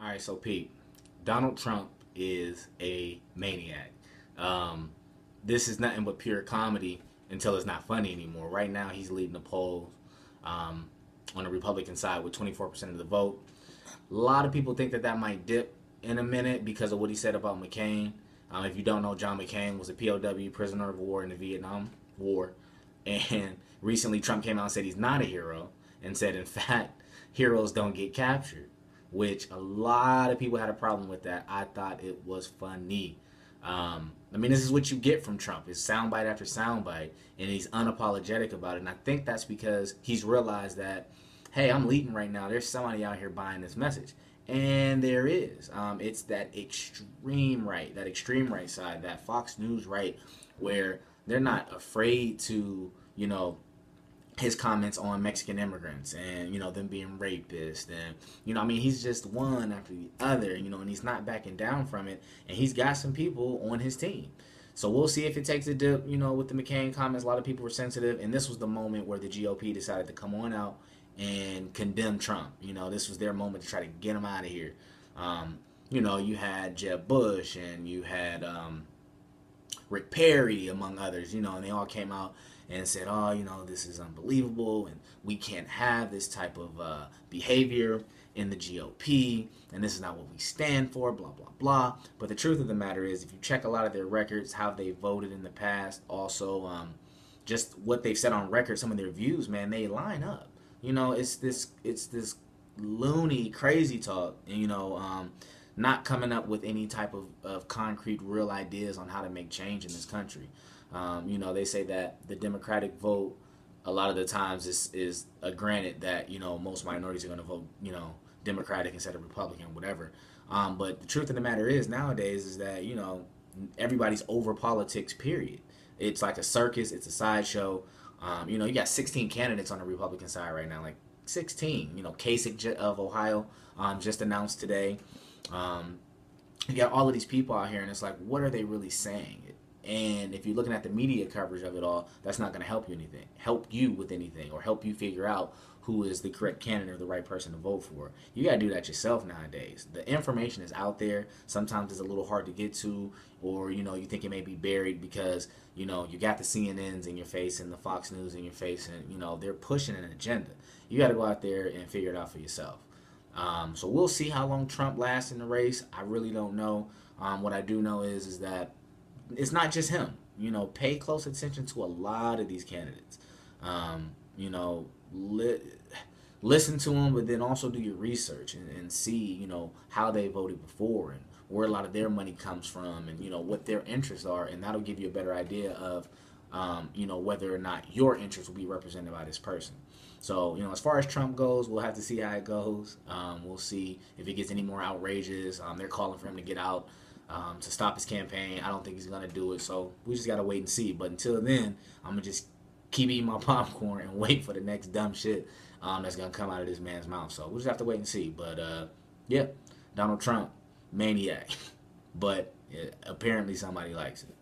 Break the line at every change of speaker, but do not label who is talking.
right, so Pete, Donald Trump is a maniac. Um, this is nothing but pure comedy until it's not funny anymore. Right now, he's leading the polls um, on the Republican side with 24% of the vote. A lot of people think that that might dip in a minute because of what he said about McCain. If you don't know, John McCain was a POW, prisoner of war in the Vietnam War. And recently, Trump came out and said he's not a hero and said, in fact, heroes don't get captured, which a lot of people had a problem with that. I thought it was funny. This is what you get from Trump. It's soundbite after soundbite, and he's unapologetic about it. And I think that's because he's realized that, hey, I'm leading right now. There's somebody out here buying this message. And there is. It's that extreme right side, that Fox News right, where they're not afraid to, his comments on Mexican immigrants and them being rapists and he's just one after the other, and he's not backing down from it, and he's got some people on his team. So we'll see if it takes a dip, with the McCain comments. A lot of people were sensitive, and this was the moment where the GOP decided to come on out and condemn Trump. This was their moment to try to get him out of here. You had Jeb Bush and you had Rick Perry, among others, and they all came out and said, oh, this is unbelievable, and we can't have this type of behavior in the GOP, and this is not what we stand for, blah, blah, blah. But the truth of the matter is, if you check a lot of their records, how they voted in the past, also just what they've said on record, some of their views, man, they line up. It's this loony, crazy talk, not coming up with any type of concrete, real ideas on how to make change in this country. They say that the Democratic vote, a lot of the times, is a granted that, most minorities are going to vote, Democratic instead of Republican, whatever. But the truth of the matter is, nowadays, is that, everybody's over politics, period. It's like a circus, it's a sideshow. You got 16 candidates on the Republican side right now, like 16. Kasich of Ohio just announced today. You got all of these people out here, and it's like, what are they really saying? And if you're looking at the media coverage of it all, that's not going to help you with anything, or help you figure out who is the correct candidate or the right person to vote for. You got to do that yourself nowadays. The information is out there. Sometimes it's a little hard to get to, or you think it may be buried because you got the CNNs in your face and the Fox News in your face, and they're pushing an agenda. You got to go out there and figure it out for yourself. So we'll see how long Trump lasts in the race. I really don't know. What I do know is that it's not just him. Pay close attention to a lot of these candidates. Listen to them, but then also do your research and see, how they voted before and where a lot of their money comes from, and what their interests are, and that'll give you a better idea of, whether or not your interests will be represented by this person. So, as far as Trump goes, we'll have to see how it goes. We'll see if it gets any more outrageous. They're calling for him to get out to stop his campaign. I don't think he's going to do it, so we just got to wait and see. But until then, I'm going to just keep eating my popcorn and wait for the next dumb shit that's going to come out of this man's mouth. So we'll just have to wait and see. But, yeah, Donald Trump, maniac. But apparently somebody likes it.